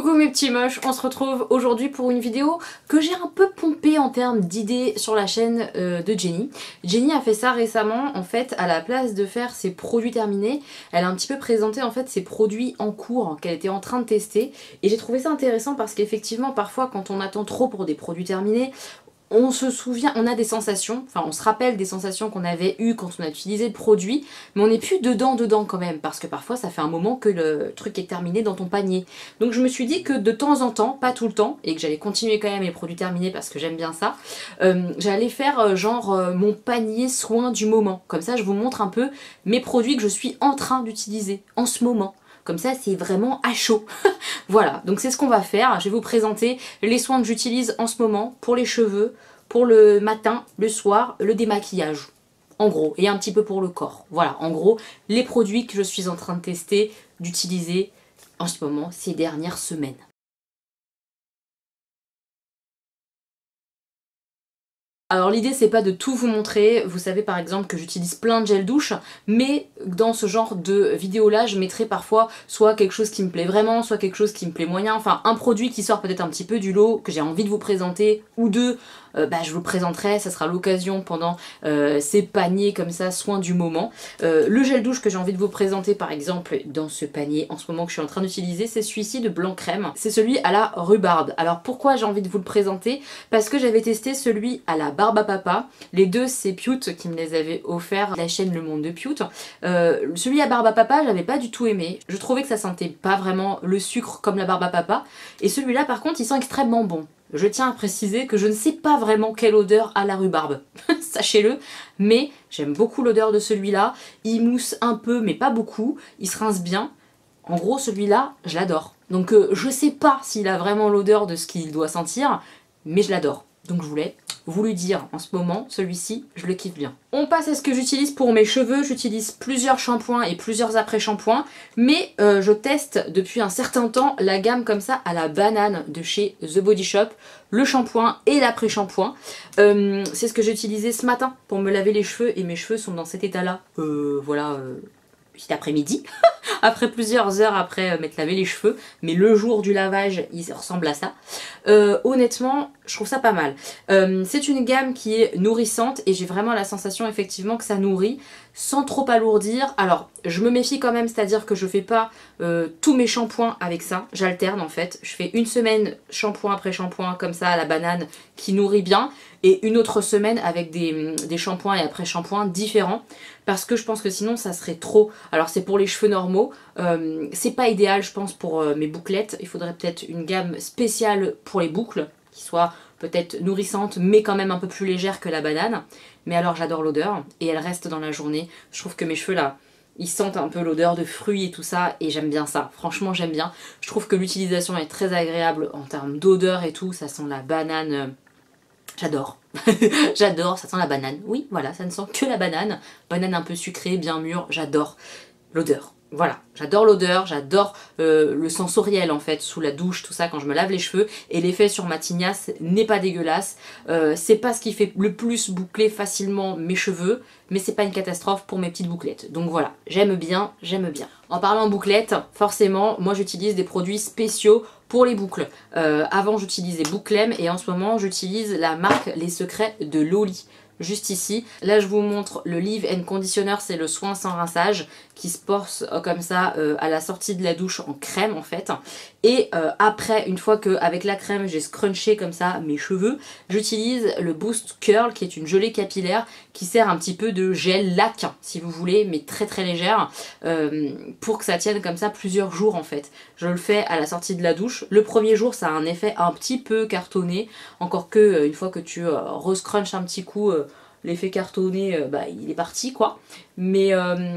Coucou mes petits moches, on se retrouve aujourd'hui pour une vidéo que j'ai un peu pompée en termes d'idées sur la chaîne de Jenny. Jenny a fait ça récemment, en fait, à la place de faire ses produits terminés, elle a un petit peu présenté en fait ses produits en cours qu'elle était en train de tester. Et j'ai trouvé ça intéressant parce qu'effectivement parfois quand on attend trop pour des produits terminés, on se souvient, on a des sensations, enfin on se rappelle des sensations qu'on avait eues quand on a utilisé le produit, mais on n'est plus dedans quand même, parce que parfois ça fait un moment que le truc est terminé dans ton panier. Donc je me suis dit que de temps en temps, pas tout le temps, et que j'allais continuer quand même mes produits terminés parce que j'aime bien ça, j'allais faire mon panier soin du moment. Comme ça je vous montre un peu mes produits que je suis en train d'utiliser en ce moment. Comme ça, c'est vraiment à chaud. Voilà, donc c'est ce qu'on va faire. Je vais vous présenter les soins que j'utilise en ce moment pour les cheveux, pour le matin, le soir, le démaquillage. En gros, et un petit peu pour le corps. Voilà, en gros, les produits que je suis en train de tester, d'utiliser en ce moment, ces dernières semaines. Alors l'idée c'est pas de tout vous montrer, vous savez par exemple que j'utilise plein de gel douche, mais dans ce genre de vidéo là je mettrai parfois soit quelque chose qui me plaît vraiment, soit quelque chose qui me plaît moyen, enfin un produit qui sort peut-être un petit peu du lot, que j'ai envie de vous présenter, ou deux, je vous présenterai, ça sera l'occasion pendant ces paniers comme ça, soin du moment. Le gel douche que j'ai envie de vous présenter par exemple dans ce panier en ce moment que je suis en train d'utiliser, c'est celui-ci de Blanc Crème, c'est celui à la rhubarbe. Alors pourquoi j'ai envie de vous le présenter? Parce que j'avais testé celui à la barbe à papa, les deux c'est Pute qui me les avait offert, la chaîne Le Monde de Pute. Celui à barbe à papa j'avais pas du tout aimé, je trouvais que ça sentait pas vraiment le sucre comme la barbe à papa, et celui-là par contre il sent extrêmement bon. Je tiens à préciser que je ne sais pas vraiment quelle odeur a la rhubarbe, sachez-le, mais j'aime beaucoup l'odeur de celui-là, il mousse un peu mais pas beaucoup, il se rince bien, en gros celui-là je l'adore. Donc je sais pas s'il a vraiment l'odeur de ce qu'il doit sentir, mais je l'adore. Donc je voulais vous le dire en ce moment, celui-ci, je le kiffe bien. On passe à ce que j'utilise pour mes cheveux. J'utilise plusieurs shampoings et plusieurs après-shampoings, mais je teste depuis un certain temps la gamme comme ça à la banane de chez The Body Shop, le shampoing et l'après-shampoing. C'est ce que j'ai utilisé ce matin pour me laver les cheveux, et mes cheveux sont dans cet état-là, cet après-midi, après plusieurs heures après m'être lavé les cheveux, mais le jour du lavage il ressemble à ça. Honnêtement je trouve ça pas mal. C'est une gamme qui est nourrissante et j'ai vraiment la sensation effectivement que ça nourrit sans trop alourdir. Alors je me méfie quand même, c'est à dire que je fais pas tous mes shampoings avec ça, j'alterne en fait, je fais une semaine shampoing après shampoing comme ça à la banane qui nourrit bien, et une autre semaine avec des shampoings et après shampoings différents, parce que je pense que sinon ça serait trop. Alors c'est pour les cheveux normaux, c'est pas idéal je pense pour mes bouclettes, il faudrait peut-être une gamme spéciale pour les boucles, qui soit peut-être nourrissante mais quand même un peu plus légère que la banane. Mais alors j'adore l'odeur et elle reste dans la journée. Je trouve que mes cheveux là, ils sentent un peu l'odeur de fruits et tout ça, et j'aime bien ça, franchement j'aime bien. Je trouve que l'utilisation est très agréable en termes d'odeur et tout, ça sent la banane, j'adore. J'adore, ça sent la banane, oui voilà, ça ne sent que la banane, banane un peu sucrée, bien mûre, j'adore l'odeur. Voilà, j'adore l'odeur, j'adore le sensoriel en fait, sous la douche, tout ça, quand je me lave les cheveux, et l'effet sur ma tignasse n'est pas dégueulasse. C'est pas ce qui fait le plus boucler facilement mes cheveux, mais c'est pas une catastrophe pour mes petites bouclettes. Donc voilà, j'aime bien, j'aime bien. En parlant bouclettes, forcément, moi j'utilise des produits spéciaux pour les boucles. Avant j'utilisais Bouclem, et en ce moment j'utilise la marque Les Secrets de Loli. Juste ici, là je vous montre le leave-in conditioner, c'est le soin sans rinçage qui se porte comme ça à la sortie de la douche en crème en fait, et après, une fois que avec la crème j'ai scrunché comme ça mes cheveux, j'utilise le Boost Curl qui est une gelée capillaire qui sert un petit peu de gel lac si vous voulez, mais très très légère, pour que ça tienne comme ça plusieurs jours en fait. Je le fais à la sortie de la douche, le premier jour ça a un effet un petit peu cartonné, encore que une fois que tu rescrunches un petit coup, l'effet cartonné, il est parti quoi. Mais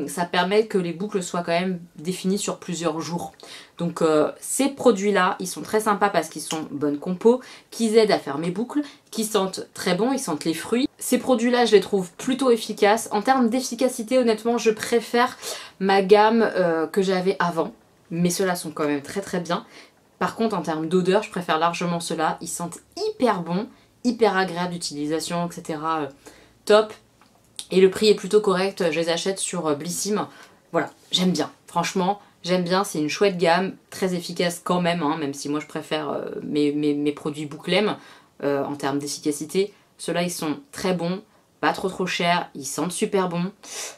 ça permet que les boucles soient quand même définies sur plusieurs jours. Donc ces produits là, ils sont très sympas parce qu'ils sont bonne compo, qu'ils aident à faire mes boucles, qu'ils sentent très bon, ils sentent les fruits. Ces produits là je les trouve plutôt efficaces. En termes d'efficacité honnêtement je préfère ma gamme que j'avais avant. Mais ceux-là sont quand même très très bien. Par contre en termes d'odeur je préfère largement ceux-là. Ils sentent hyper bon, hyper agréable d'utilisation, etc. Top. Et le prix est plutôt correct, je les achète sur Blissim. Voilà, j'aime bien. Franchement, J'aime bien, c'est une chouette gamme, très efficace quand même, hein, même si moi je préfère mes produits Bouclem en termes d'efficacité. Ceux-là ils sont très bons, pas trop chers, ils sentent super bon,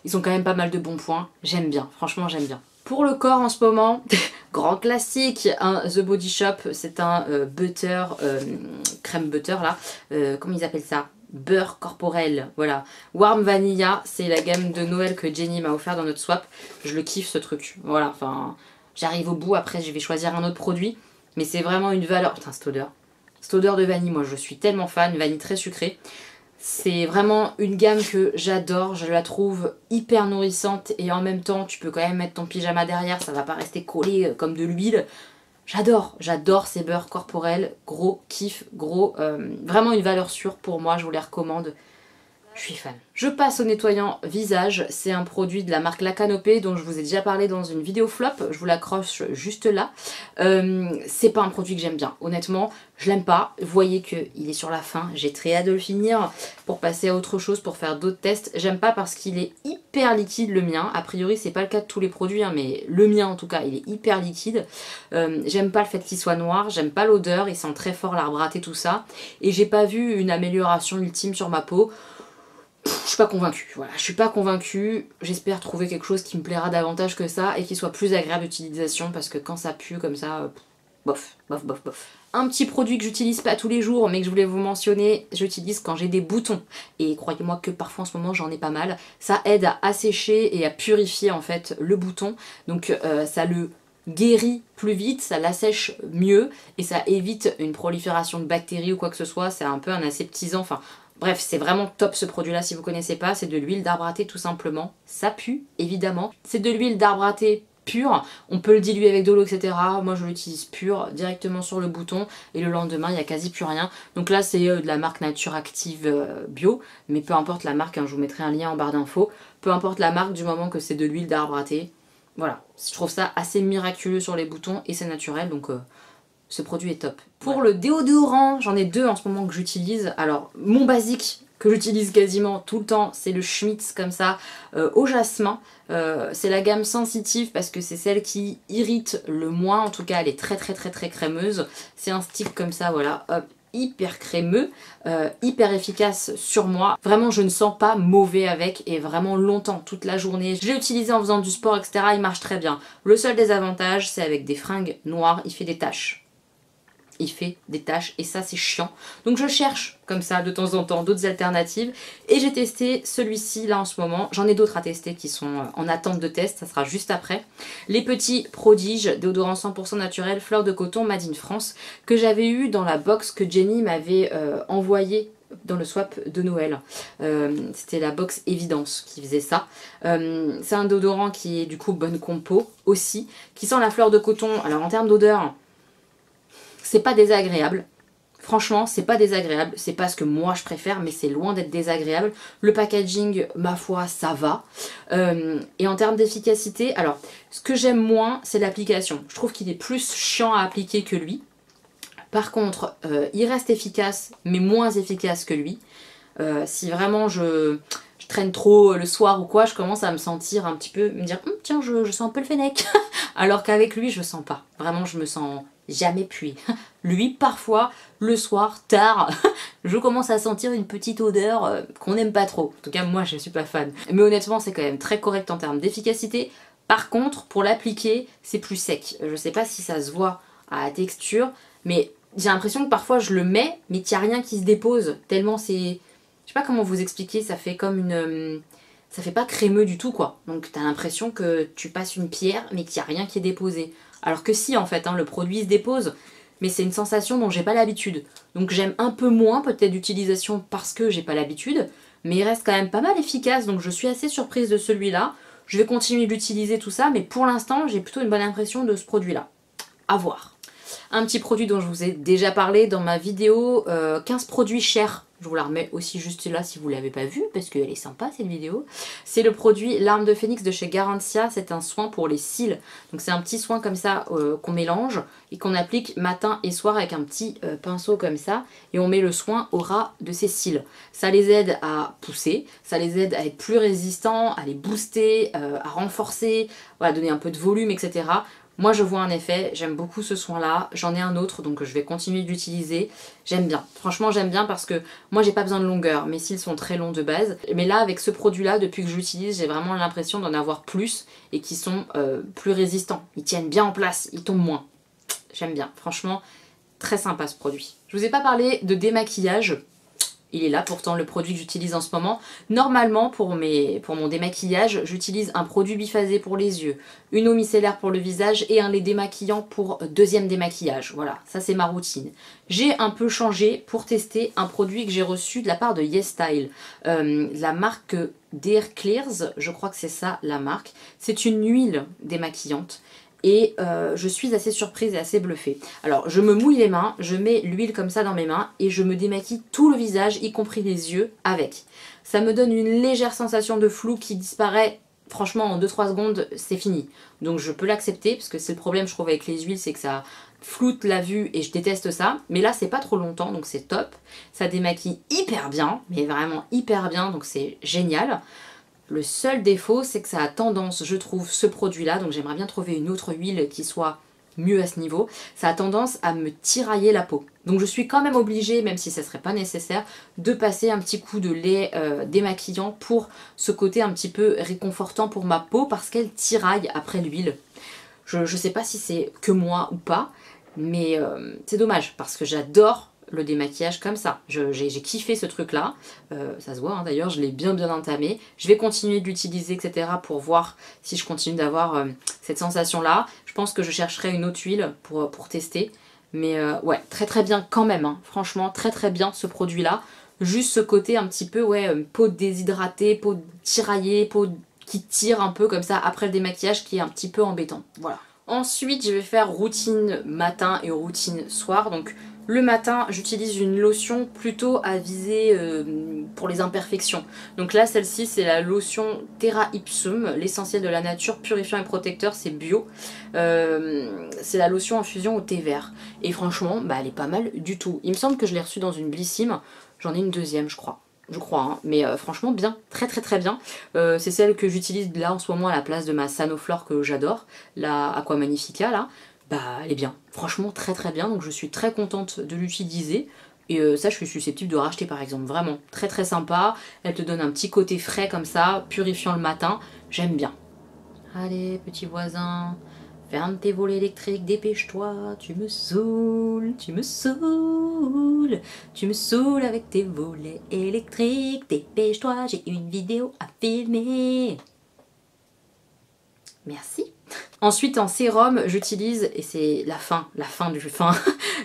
ils ont quand même pas mal de bons points, j'aime bien, franchement j'aime bien. Pour le corps en ce moment, grand classique, un The Body Shop, c'est un butter, crème butter là, comment ils appellent ça? Beurre corporel, voilà. Warm Vanilla, c'est la gamme de Noël que Jenny m'a offert dans notre swap. Je le kiffe ce truc, voilà, enfin, j'arrive au bout, après je vais choisir un autre produit, mais c'est vraiment une valeur, putain cette odeur. Cette odeur de vanille, moi je suis tellement fan, vanille très sucrée. C'est vraiment une gamme que j'adore, je la trouve hyper nourrissante et en même temps tu peux quand même mettre ton pyjama derrière, ça va pas rester collé comme de l'huile. J'adore ces beurres corporels, gros kiff, vraiment une valeur sûre pour moi, je vous les recommande. Je suis fan. Je passe au nettoyant visage, c'est un produit de la marque La Canopée dont je vous ai déjà parlé dans une vidéo flop, je vous l'accroche juste là. C'est pas un produit que j'aime bien, honnêtement, je l'aime pas. Vous voyez qu'il est sur la fin, j'ai très hâte de le finir pour passer à autre chose, pour faire d'autres tests. J'aime pas parce qu'il est hyper liquide le mien, a priori c'est pas le cas de tous les produits, hein, mais le mien en tout cas il est hyper liquide. J'aime pas le fait qu'il soit noir, j'aime pas l'odeur, il sent très fort l'arbre raté tout ça. Et j'ai pas vu une amélioration ultime sur ma peau. Je suis pas convaincue, voilà, je suis pas convaincue, j'espère trouver quelque chose qui me plaira davantage que ça et qui soit plus agréable d'utilisation parce que quand ça pue comme ça, bof. Un petit produit que j'utilise pas tous les jours mais que je voulais vous mentionner, j'utilise quand j'ai des boutons et croyez-moi que parfois en ce moment j'en ai pas mal, ça aide à assécher et à purifier en fait le bouton, donc ça le guérit plus vite, ça l'assèche mieux et ça évite une prolifération de bactéries ou quoi que ce soit, c'est un peu un aseptisant, enfin bref, c'est vraiment top ce produit-là si vous connaissez pas, c'est de l'huile d'arbre à thé tout simplement. Ça pue, évidemment. C'est de l'huile d'arbre à thé pure, on peut le diluer avec de l'eau, etc. Moi je l'utilise pure, directement sur le bouton, et le lendemain il n'y a quasi plus rien. Donc là c'est de la marque Nature Active Bio, mais peu importe la marque, hein, je vous mettrai un lien en barre d'infos. Peu importe la marque du moment que c'est de l'huile d'arbre à thé. Voilà, je trouve ça assez miraculeux sur les boutons et c'est naturel, donc... ce produit est top. Pour le déodorant, j'en ai deux en ce moment que j'utilise. Alors, mon basique que j'utilise quasiment tout le temps, c'est le Schmitz comme ça, au jasmin. C'est la gamme sensitive parce que c'est celle qui irrite le moins. En tout cas, elle est très crémeuse. C'est un stick comme ça, voilà, hop, hyper crémeux, hyper efficace sur moi. Vraiment, je ne sens pas mauvais avec et vraiment longtemps, toute la journée. Je l'ai utilisé en faisant du sport, etc. Il marche très bien. Le seul désavantage, c'est avec des fringues noires, il fait des taches. Il fait des taches et ça c'est chiant. Donc je cherche comme ça de temps en temps d'autres alternatives et j'ai testé celui-ci là en ce moment. J'en ai d'autres à tester qui sont en attente de test, ça sera juste après. Les petits prodiges déodorant 100% naturel fleur de coton Made in France que j'avais eu dans la box que Jenny m'avait envoyée dans le swap de Noël. C'était la box Évidence qui faisait ça. C'est un déodorant qui est du coup bonne compo aussi, qui sent la fleur de coton. Alors en termes d'odeur, c'est pas désagréable, franchement c'est pas désagréable, c'est pas ce que moi je préfère mais c'est loin d'être désagréable. Le packaging, ma foi, ça va. Et en termes d'efficacité, alors ce que j'aime moins c'est l'application. Je trouve qu'il est plus chiant à appliquer que lui. Par contre, il reste efficace mais moins efficace que lui. Si vraiment je traîne trop le soir ou quoi, je commence à me sentir un petit peu, me dire tiens je sens un peu le fennec. Alors qu'avec lui je sens pas, vraiment je me sens jamais puée. Lui parfois le soir tard je commence à sentir une petite odeur qu'on n'aime pas trop. En tout cas moi je suis pas fan. Mais honnêtement c'est quand même très correct en termes d'efficacité. Par contre pour l'appliquer c'est plus sec. Je sais pas si ça se voit à la texture mais j'ai l'impression que parfois je le mets mais qu'il n'y a rien qui se dépose tellement c'est... Je sais pas comment vous expliquer, ça fait comme une... ça fait pas crémeux du tout quoi. Donc t'as l'impression que tu passes une pierre mais qu'il n'y a rien qui est déposé. Alors que si en fait, hein, le produit se dépose, mais c'est une sensation dont j'ai pas l'habitude. Donc j'aime un peu moins peut-être d'utilisation parce que j'ai pas l'habitude, mais il reste quand même pas mal efficace, donc je suis assez surprise de celui-là. Je vais continuer d'utiliser tout ça, mais pour l'instant j'ai plutôt une bonne impression de ce produit-là. À voir. Un petit produit dont je vous ai déjà parlé dans ma vidéo 15 produits chers. je vous la remets aussi juste là si vous ne l'avez pas vue, parce qu'elle est sympa cette vidéo. C'est le produit Larme de Phénix de chez Garantia, c'est un soin pour les cils. Donc c'est un petit soin comme ça qu'on mélange et qu'on applique matin et soir avec un petit pinceau comme ça. Et on met le soin au ras de ses cils. Ça les aide à pousser, ça les aide à être plus résistants, à les booster, à renforcer, voilà, donner un peu de volume, etc. Moi je vois un effet, j'aime beaucoup ce soin là, j'en ai un autre donc je vais continuer d'utiliser, j'aime bien, franchement j'aime bien parce que moi j'ai pas besoin de longueur, mes cils sont très longs de base, mais là avec ce produit là depuis que je l'utilise j'ai vraiment l'impression d'en avoir plus et qui sont plus résistants, ils tiennent bien en place, ils tombent moins, j'aime bien, franchement très sympa ce produit. Je vous ai pas parlé de démaquillage. Il est là pourtant le produit que j'utilise en ce moment. Normalement pour mon démaquillage, j'utilise un produit biphasé pour les yeux, une eau micellaire pour le visage et un lait démaquillant pour deuxième démaquillage. Voilà, ça c'est ma routine. J'ai un peu changé pour tester un produit que j'ai reçu de la part de YesStyle. La marque Dear Clears, je crois que c'est ça la marque. C'est une huile démaquillante. Et je suis assez surprise et assez bluffée. Alors je me mouille les mains, je mets l'huile comme ça dans mes mains et je me démaquille tout le visage, y compris les yeux, avec. Ça me donne une légère sensation de flou qui disparaît, franchement en 2-3 secondes c'est fini. Donc je peux l'accepter parce que c'est le problème je trouve avec les huiles, c'est que ça floute la vue et je déteste ça. Mais là c'est pas trop longtemps donc c'est top. Ça démaquille hyper bien, mais vraiment hyper bien donc c'est génial. Le seul défaut, c'est que ça a tendance, je trouve, ce produit-là, donc j'aimerais bien trouver une autre huile qui soit mieux à ce niveau, ça a tendance à me tirailler la peau. Donc je suis quand même obligée, même si ça serait pas nécessaire, de passer un petit coup de lait démaquillant pour ce côté un petit peu réconfortant pour ma peau, parce qu'elle tiraille après l'huile. Je sais pas si c'est que moi ou pas, mais c'est dommage, parce que j'adore le démaquillage comme ça. J'ai kiffé ce truc là, ça se voit hein, d'ailleurs, je l'ai bien entamé. Je vais continuer de l'utiliser etc. pour voir si je continue d'avoir cette sensation là. Je pense que je chercherai une autre huile pour tester. Mais ouais, très bien quand même, hein. Franchement très bien ce produit là. Juste ce côté un petit peu, ouais, peau déshydratée, peau tiraillée, peau qui tire un peu comme ça après le démaquillage qui est un petit peu embêtant. Voilà. Ensuite je vais faire routine matin et routine soir. Donc le matin, j'utilise une lotion plutôt à viser pour les imperfections. Donc là, celle-ci, c'est la lotion Terra Ipsum, l'essentiel de la nature, purifiant et protecteur, c'est bio. C'est la lotion infusion au thé vert. Et franchement, bah, elle est pas mal du tout. Il me semble que je l'ai reçue dans une Blissim. J'en ai une deuxième, je crois. Hein. Mais franchement bien, très bien. C'est celle que j'utilise là en ce moment à la place de ma Sanoflore que j'adore, la Aqua Magnifica là. Bah elle est bien, franchement très bien, donc je suis très contente de l'utiliser. Et ça je suis susceptible de racheter par exemple, vraiment très sympa. Elle te donne un petit côté frais comme ça, purifiant le matin, j'aime bien. Allez petit voisin, ferme tes volets électriques, dépêche-toi, tu me saoules avec tes volets électriques, dépêche-toi, j'ai une vidéo à filmer. Merci. Ensuite en sérum j'utilise, et c'est la fin du fin,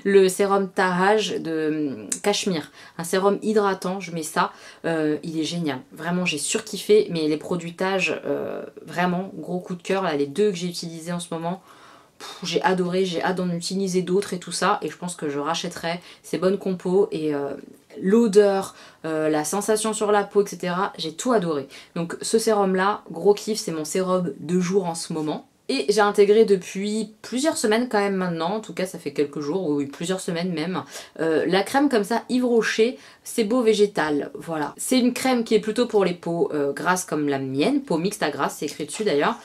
le sérum Tahaj de Cachemire. Un sérum hydratant, je mets ça, il est génial. Vraiment j'ai surkiffé, mais les produits Tahaj, vraiment gros coup de cœur. Là, les deux que j'ai utilisés en ce moment, j'ai adoré, j'ai hâte d'en utiliser d'autres et tout ça. Et je pense que je rachèterai ces bonnes compos et l'odeur, la sensation sur la peau, etc. J'ai tout adoré. Donc ce sérum là, gros kiff, c'est mon sérum de jour en ce moment. Et j'ai intégré depuis plusieurs semaines quand même maintenant, en tout cas ça fait quelques jours, oui plusieurs semaines même, la crème comme ça Yves Rocher, c'est beau végétal, voilà. C'est une crème qui est plutôt pour les peaux grasses comme la mienne, peau mixte à grasse, c'est écrit dessus d'ailleurs.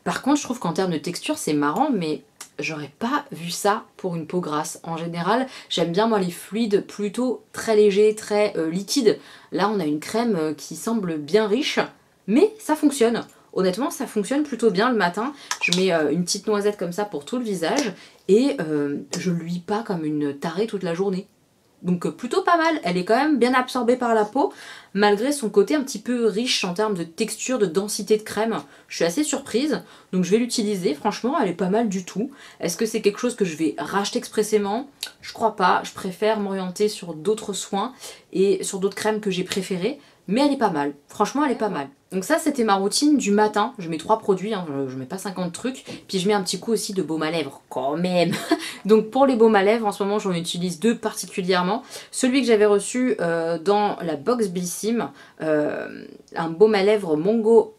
Par contre je trouve qu'en termes de texture c'est marrant, mais j'aurais pas vu ça pour une peau grasse. En général, j'aime bien moi les fluides plutôt très légers, très liquides. Là on a une crème qui semble bien riche, mais ça fonctionne. Honnêtement, ça fonctionne plutôt bien le matin. Je mets une petite noisette comme ça pour tout le visage et je luis pas comme une tarée toute la journée. Donc plutôt pas mal. Elle est quand même bien absorbée par la peau, malgré son côté un petit peu riche en termes de texture, de densité de crème. Je suis assez surprise, donc je vais l'utiliser. Franchement, elle est pas mal du tout. Est-ce que c'est quelque chose que je vais racheter expressément? Je crois pas. Je préfère m'orienter sur d'autres soins et sur d'autres crèmes que j'ai préférées. Mais elle est pas mal. Franchement, elle est pas mal. Donc ça c'était ma routine du matin, je mets 3 produits, hein, je mets pas 50 trucs, puis je mets un petit coup aussi de baume à lèvres, quand même. Donc pour les baumes à lèvres, en ce moment j'en utilise 2 particulièrement. Celui que j'avais reçu dans la box Blissim, un baume à lèvres Mongogo,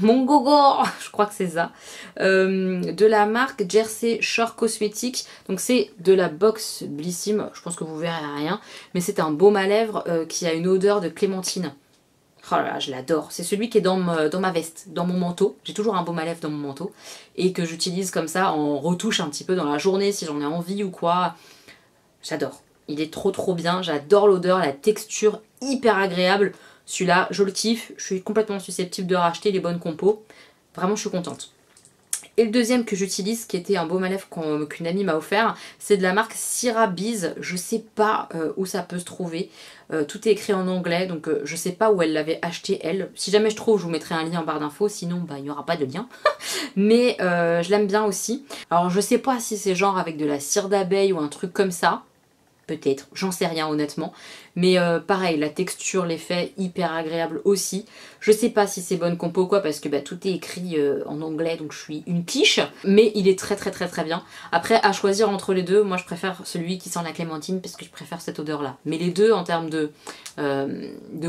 je crois que c'est ça, de la marque Jersey Shore Cosmetics. Donc c'est de la box Blissim, je pense que vous verrez rien, mais c'est un baume à lèvres qui a une odeur de clémentine. Oh là là, je l'adore. C'est celui qui est dans ma veste, dans mon manteau. J'ai toujours un baume à lèvres dans mon manteau. Et que j'utilise comme ça en retouche un petit peu dans la journée si j'en ai envie ou quoi. J'adore. Il est trop bien. J'adore l'odeur, la texture hyper agréable. Celui-là, je le kiffe. Je suis complètement susceptible de racheter les bonnes compos. Vraiment, je suis contente. Et le deuxième que j'utilise, qui était un baume à lèvres qu'une amie m'a offert, c'est de la marque CeraBees. Je sais pas où ça peut se trouver. Tout est écrit en anglais, donc je sais pas où elle l'avait acheté elle. Si jamais je trouve, je vous mettrai un lien en barre d'infos, sinon bah, il n'y aura pas de lien. Mais je l'aime bien aussi. Alors je sais pas si c'est genre avec de la cire d'abeille ou un truc comme ça. Peut-être, j'en sais rien honnêtement. Mais pareil, la texture, l'effet, hyper agréable aussi. Je sais pas si c'est bonne compo ou quoi, parce que bah, tout est écrit en anglais, donc je suis une quiche. Mais il est très bien. Après, à choisir entre les deux, moi je préfère celui qui sent la clémentine, parce que je préfère cette odeur-là. Mais les deux, en termes de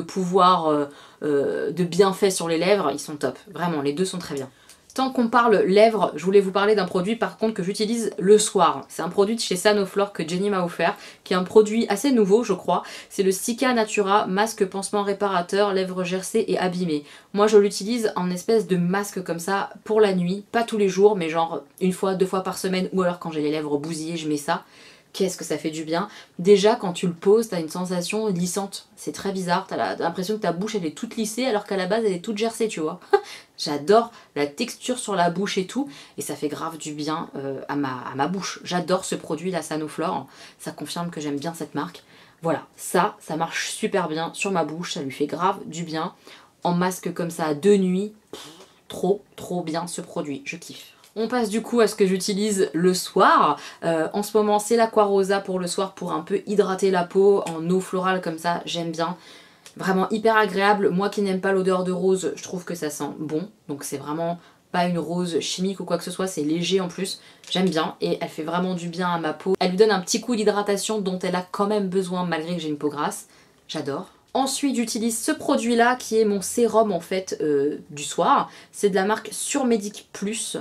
pouvoir, de bienfait sur les lèvres, ils sont top. Vraiment, les deux sont très bien. Tant qu'on parle lèvres, je voulais vous parler d'un produit par contre que j'utilise le soir. C'est un produit de chez Sanoflore que Jenny m'a offert, qui est un produit assez nouveau je crois. C'est le Cica Natura masque pansement réparateur, lèvres gercées et abîmées. Moi je l'utilise en espèce de masque comme ça pour la nuit, pas tous les jours mais genre une fois, 2 fois par semaine ou alors quand j'ai les lèvres bousillées je mets ça. Qu'est-ce que ça fait du bien. Déjà quand tu le poses, t'as une sensation lissante. C'est très bizarre, t'as l'impression que ta bouche elle est toute lissée alors qu'à la base elle est toute gercée tu vois. J'adore la texture sur la bouche et tout, et ça fait grave du bien à ma bouche. J'adore ce produit, la Sanoflore, ça confirme que j'aime bien cette marque. Voilà, ça marche super bien sur ma bouche, ça lui fait grave du bien. En masque comme ça de nuit, trop bien ce produit, je kiffe. On passe du coup à ce que j'utilise le soir. En ce moment c'est l'Aqua-Rosa pour le soir pour un peu hydrater la peau en eau florale comme ça, j'aime bien. Vraiment hyper agréable. Moi qui n'aime pas l'odeur de rose, je trouve que ça sent bon. Donc c'est vraiment pas une rose chimique ou quoi que ce soit, c'est léger en plus. J'aime bien et elle fait vraiment du bien à ma peau. Elle lui donne un petit coup d'hydratation dont elle a quand même besoin malgré que j'ai une peau grasse. J'adore. Ensuite j'utilise ce produit là qui est mon sérum en fait du soir. C'est de la marque Surmédic Plus.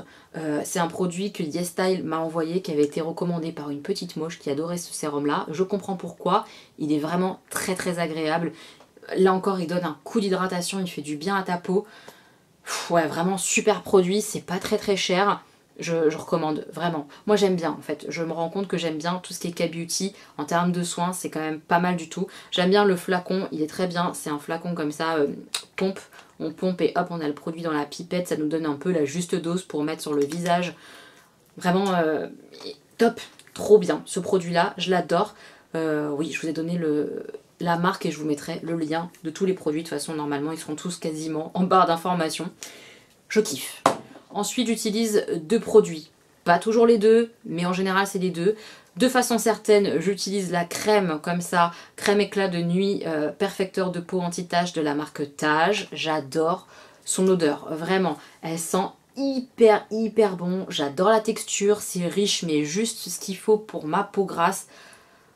C'est un produit que YesStyle m'a envoyé, qui avait été recommandé par une petite moche qui adorait ce sérum là. Je comprends pourquoi, il est vraiment très agréable. Là encore il donne un coup d'hydratation, il fait du bien à ta peau. Ouais vraiment super produit, c'est pas très cher. Je recommande vraiment. Moi j'aime bien en fait, je me rends compte que j'aime bien tout ce qui est K-Beauty. En termes de soins c'est quand même pas mal du tout. J'aime bien le flacon, il est très bien. C'est un flacon comme ça, pompe. On pompe et hop on a le produit dans la pipette. Ça nous donne un peu la juste dose pour mettre sur le visage. Vraiment top, trop bien ce produit là, je l'adore. Oui je vous ai donné la marque et je vous mettrai le lien de tous les produits. De toute façon normalement ils seront tous quasiment en barre d'informations. Je kiffe. Ensuite j'utilise 2 produits, pas toujours les deux mais en général c'est les deux. De façon certaine j'utilise la crème comme ça, crème éclat de nuit perfecteur de peau anti-tache de la marque Tage. J'adore son odeur, vraiment elle sent hyper bon. J'adore la texture, c'est riche mais juste ce qu'il faut pour ma peau grasse.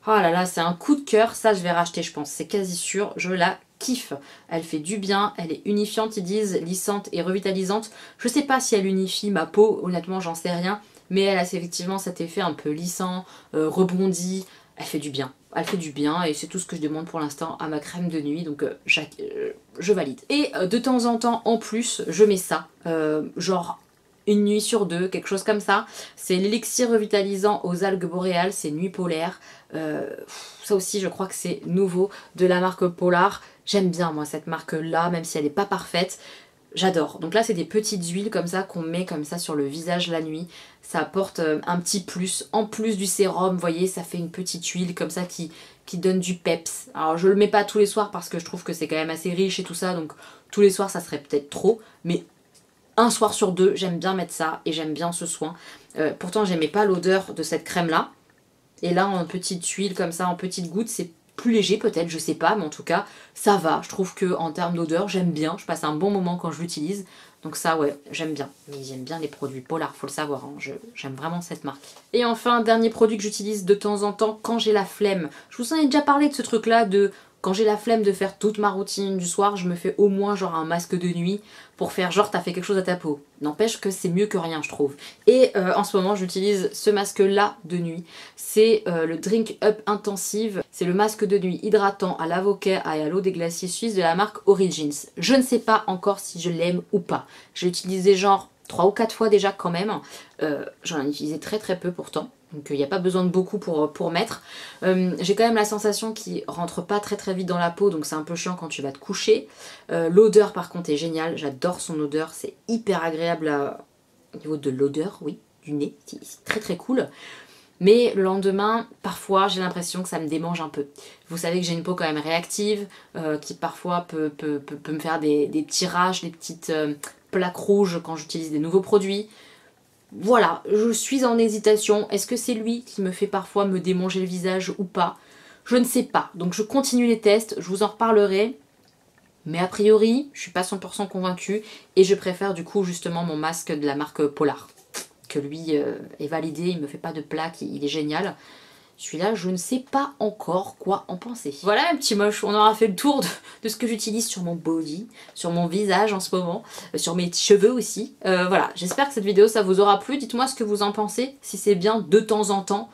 Oh là là, c'est un coup de cœur, ça je vais racheter je pense, c'est quasi sûr, je la kiffe. Elle fait du bien, elle est unifiante ils disent, lissante et revitalisante. Je sais pas si elle unifie ma peau, honnêtement j'en sais rien, mais elle a effectivement cet effet un peu lissant, rebondi, elle fait du bien. Elle fait du bien et c'est tout ce que je demande pour l'instant à ma crème de nuit, donc je valide. Et de temps en temps en plus je mets ça, genre une nuit sur 2, quelque chose comme ça. C'est l'élixir revitalisant aux algues boréales, c'est nuit polaire. Ça aussi je crois que c'est nouveau de la marque Polar. J'aime bien moi cette marque là, même si elle n'est pas parfaite. J'adore. Donc là c'est des petites huiles comme ça qu'on met comme ça sur le visage la nuit. Ça apporte un petit plus, en plus du sérum, vous voyez, ça fait une petite huile comme ça qui donne du peps. Alors je le mets pas tous les soirs parce que je trouve que c'est quand même assez riche et tout ça, donc tous les soirs ça serait peut-être trop, mais un soir sur 2, j'aime bien mettre ça et j'aime bien ce soin. Pourtant, j'aimais pas l'odeur de cette crème-là. Et là, en petite huile comme ça, en petites gouttes, c'est plus léger peut-être, je sais pas, mais en tout cas ça va. Je trouve que en termes d'odeur j'aime bien, je passe un bon moment quand je l'utilise. Donc ça ouais, j'aime bien. Mais j'aime bien les produits Polar, faut le savoir, hein. J'aime vraiment cette marque. Et enfin, dernier produit que j'utilise de temps en temps quand j'ai la flemme. Je vous en ai déjà parlé de ce truc là de... Quand j'ai la flemme de faire toute ma routine du soir, je me fais au moins genre un masque de nuit pour faire genre t'as fait quelque chose à ta peau. N'empêche que c'est mieux que rien je trouve. Et en ce moment j'utilise ce masque là de nuit. C'est le Drink Up Intensive. C'est le masque de nuit hydratant à l'avocat et à l'eau des glaciers suisses de la marque Origins. Je ne sais pas encore si je l'aime ou pas. J'ai utilisé genre 3 ou 4 fois déjà quand même. J'en ai utilisé très peu pourtant. Donc il n'y a pas besoin de beaucoup pour mettre. J'ai quand même la sensation qu'il rentre pas très vite dans la peau, donc c'est un peu chiant quand tu vas te coucher. L'odeur par contre est géniale, j'adore son odeur, c'est hyper agréable au niveau de l'odeur, oui, du nez, c'est très cool. Mais le lendemain, parfois j'ai l'impression que ça me démange un peu. Vous savez que j'ai une peau quand même réactive, qui parfois peut me faire des petits rages, des petites plaques rouges quand j'utilise des nouveaux produits. Voilà, je suis en hésitation. Est-ce que c'est lui qui me fait parfois me démanger le visage ou pas? Je ne sais pas. Donc je continue les tests, je vous en reparlerai. Mais a priori, je suis pas 100% convaincue. Et je préfère du coup justement mon masque de la marque Polar. Que lui est validé, il me fait pas de plaques, il est génial. Celui-là, je ne sais pas encore quoi en penser. Voilà mes petits moches, on aura fait le tour de ce que j'utilise sur mon body, sur mon visage en ce moment, sur mes cheveux aussi. Voilà, j'espère que cette vidéo ça vous aura plu. Dites-moi ce que vous en pensez, si c'est bien de temps en temps,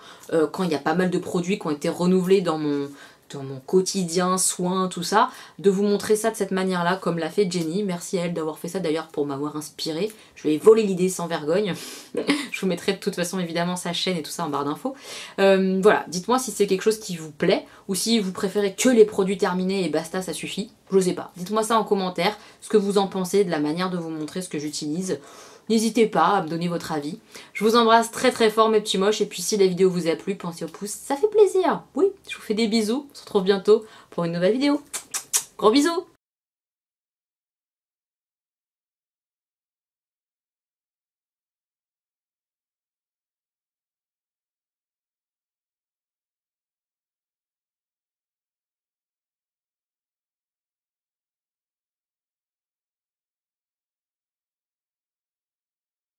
quand il y a pas mal de produits qui ont été renouvelés dans mon quotidien, soin, tout ça, de vous montrer ça de cette manière-là, comme l'a fait Jenny. Merci à elle d'avoir fait ça d'ailleurs pour m'avoir inspirée. Je lui ai volé l'idée sans vergogne. Je vous mettrai de toute façon évidemment sa chaîne et tout ça en barre d'infos. Voilà, dites-moi si c'est quelque chose qui vous plaît, ou si vous préférez que les produits terminés et basta, ça suffit. Je sais pas. Dites-moi ça en commentaire, ce que vous en pensez de la manière de vous montrer ce que j'utilise. N'hésitez pas à me donner votre avis. Je vous embrasse très fort mes petits moches, et puis si la vidéo vous a plu, pensez au pouce, ça fait plaisir. Oui, je vous fais des bisous, on se retrouve bientôt pour une nouvelle vidéo. Gros bisous.